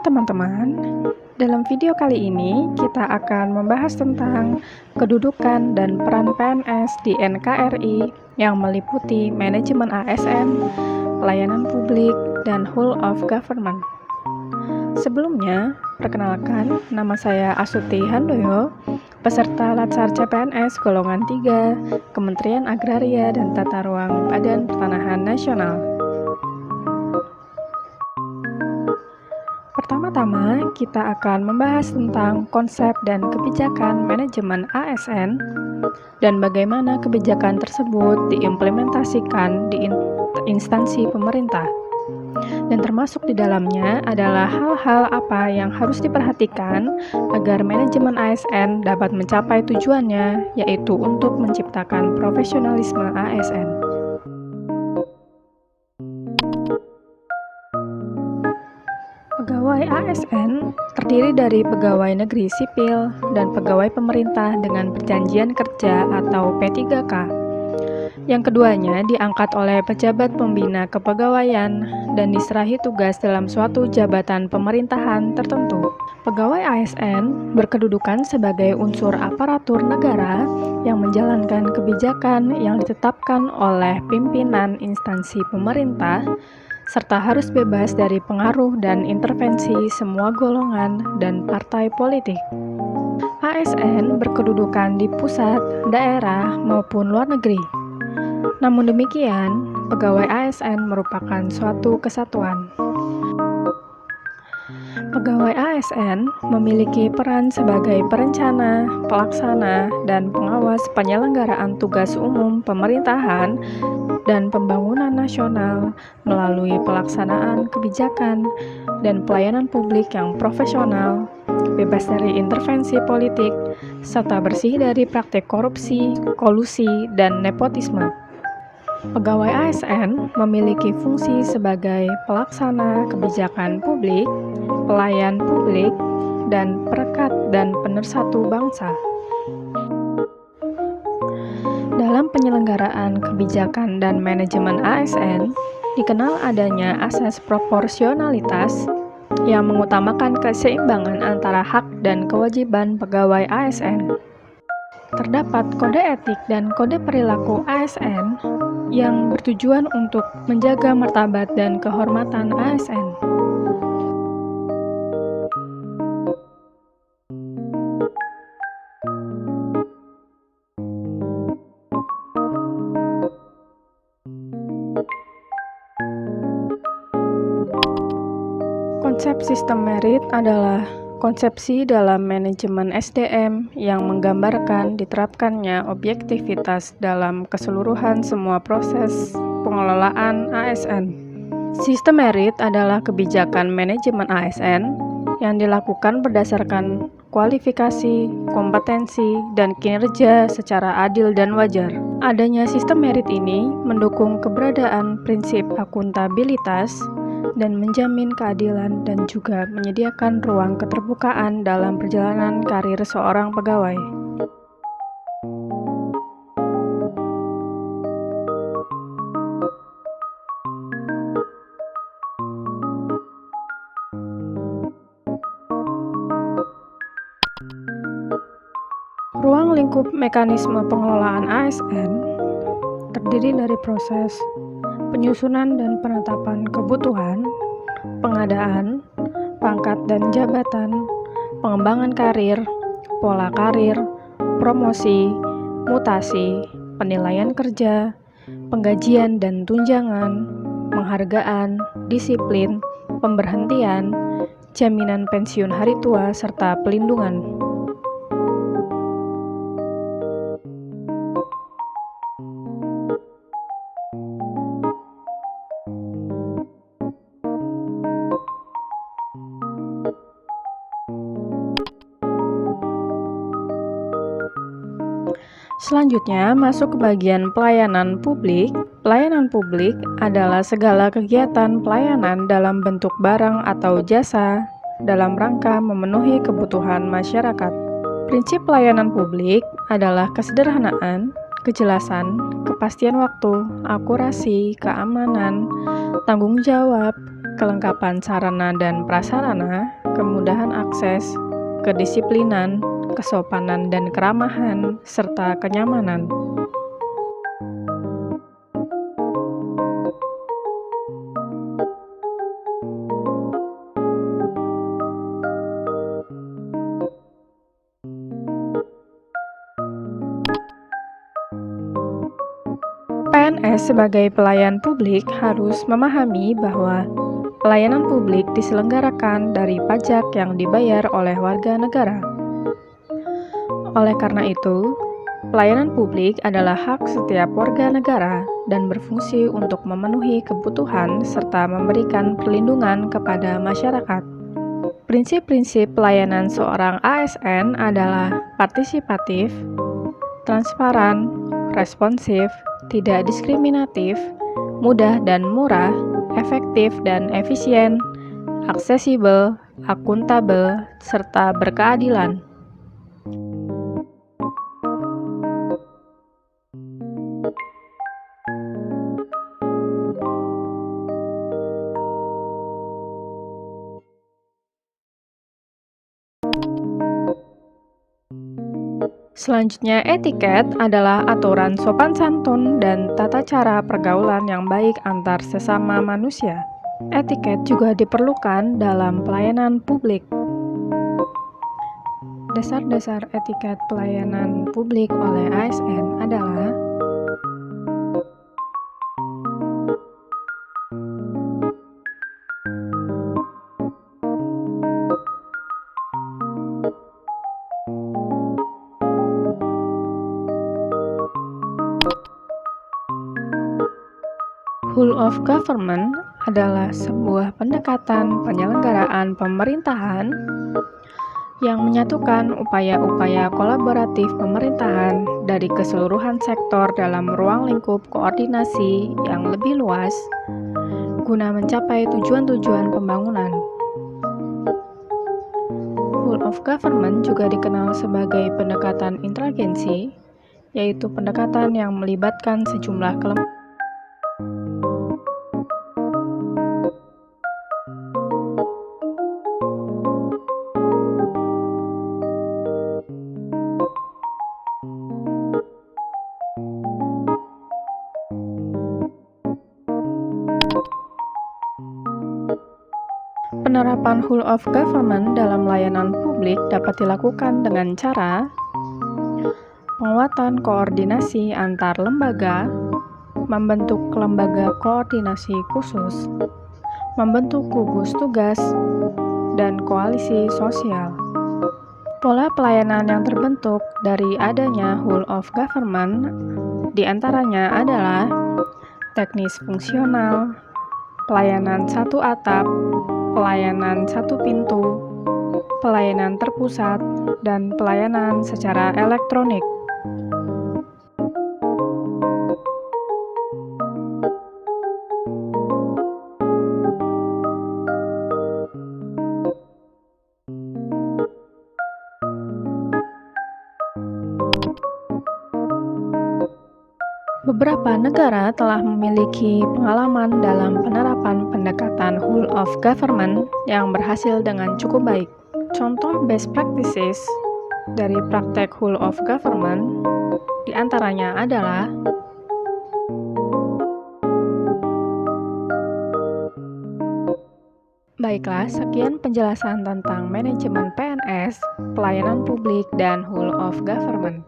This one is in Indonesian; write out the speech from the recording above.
Halo teman-teman, dalam video kali ini kita akan membahas tentang kedudukan dan peran PNS di NKRI yang meliputi manajemen ASN, pelayanan publik, dan whole of government. Sebelumnya, perkenalkan, nama saya Astuti Handoyo, peserta Latsar CPNS Golongan 3, Kementerian Agraria dan Tata Ruang Badan Pertanahan Nasional. Pertama-tama, kita akan membahas tentang konsep dan kebijakan manajemen ASN dan bagaimana kebijakan tersebut diimplementasikan di instansi pemerintah. Dan termasuk di dalamnya adalah hal-hal apa yang harus diperhatikan agar manajemen ASN dapat mencapai tujuannya, yaitu untuk menciptakan profesionalisme ASN. Pegawai ASN terdiri dari pegawai negeri sipil dan pegawai pemerintah dengan perjanjian kerja atau P3K. Yang keduanya diangkat oleh pejabat pembina kepegawaian dan diserahi tugas dalam suatu jabatan pemerintahan tertentu. Pegawai ASN berkedudukan sebagai unsur aparatur negara yang menjalankan kebijakan yang ditetapkan oleh pimpinan instansi pemerintah, serta harus bebas dari pengaruh dan intervensi semua golongan dan partai politik. ASN berkedudukan di pusat, daerah, maupun luar negeri. Namun demikian, pegawai ASN merupakan suatu kesatuan. Pegawai ASN memiliki peran sebagai perencana, pelaksana, dan pengawas penyelenggaraan tugas umum pemerintahan dan pembangunan nasional melalui pelaksanaan kebijakan dan pelayanan publik yang profesional, bebas dari intervensi politik, serta bersih dari praktik korupsi, kolusi, dan nepotisme. Pegawai ASN memiliki fungsi sebagai pelaksana kebijakan publik, pelayan publik, dan perekat dan pemersatu bangsa. Dalam penyelenggaraan kebijakan dan manajemen ASN, dikenal adanya asas proporsionalitas yang mengutamakan keseimbangan antara hak dan kewajiban pegawai ASN. Terdapat kode etik dan kode perilaku ASN yang bertujuan untuk menjaga martabat dan kehormatan ASN. Konsep sistem merit adalah konsepsi dalam manajemen SDM yang menggambarkan diterapkannya objektivitas dalam keseluruhan semua proses pengelolaan ASN. Sistem merit adalah kebijakan manajemen ASN yang dilakukan berdasarkan kualifikasi, kompetensi, dan kinerja secara adil dan wajar. Adanya sistem merit ini mendukung keberadaan prinsip akuntabilitas dan menjamin keadilan dan juga menyediakan ruang keterbukaan dalam perjalanan karir seorang pegawai. Ruang lingkup mekanisme pengelolaan ASN terdiri dari proses penyusunan dan penetapan kebutuhan, pengadaan, pangkat dan jabatan, pengembangan karir, pola karir, promosi, mutasi, penilaian kerja, penggajian dan tunjangan, penghargaan, disiplin, pemberhentian, jaminan pensiun hari tua, serta pelindungan. Selanjutnya, masuk ke bagian pelayanan publik. Pelayanan publik adalah segala kegiatan pelayanan dalam bentuk barang atau jasa dalam rangka memenuhi kebutuhan masyarakat. Prinsip pelayanan publik adalah kesederhanaan, kejelasan, kepastian waktu, akurasi, keamanan, tanggung jawab, kelengkapan sarana dan prasarana, kemudahan akses, kedisiplinan, kesopanan dan keramahan, serta kenyamanan. PNS sebagai pelayan publik harus memahami bahwa pelayanan publik diselenggarakan dari pajak yang dibayar oleh warga negara. Oleh karena itu, pelayanan publik adalah hak setiap warga negara dan berfungsi untuk memenuhi kebutuhan serta memberikan perlindungan kepada masyarakat. Prinsip-prinsip pelayanan seorang ASN adalah partisipatif, transparan, responsif, tidak diskriminatif, mudah dan murah, efektif dan efisien, aksesibel, akuntabel, serta berkeadilan. Selanjutnya, etiket adalah aturan sopan santun dan tata cara pergaulan yang baik antar sesama manusia. Etiket juga diperlukan dalam pelayanan publik. Dasar-dasar etiket pelayanan publik oleh ASN adalah Whole of government adalah sebuah pendekatan penyelenggaraan pemerintahan yang menyatukan upaya-upaya kolaboratif pemerintahan dari keseluruhan sektor dalam ruang lingkup koordinasi yang lebih luas guna mencapai tujuan-tujuan pembangunan. Whole of government juga dikenal sebagai pendekatan interagensi, yaitu pendekatan yang melibatkan sejumlah kelompok. Penerapan whole of government dalam layanan publik dapat dilakukan dengan cara penguatan koordinasi antar lembaga, membentuk lembaga koordinasi khusus, membentuk gugus tugas, dan koalisi sosial. Pola pelayanan yang terbentuk dari adanya whole of government diantaranya adalah teknis fungsional, pelayanan satu atap, pelayanan satu pintu, pelayanan terpusat, dan pelayanan secara elektronik. Beberapa negara telah memiliki pengalaman dalam penerapan pendekatan whole of government yang berhasil dengan cukup baik. Contoh best practices dari praktek whole of government diantaranya adalah Baiklah, sekian penjelasan tentang manajemen PNS, pelayanan publik, dan whole of government.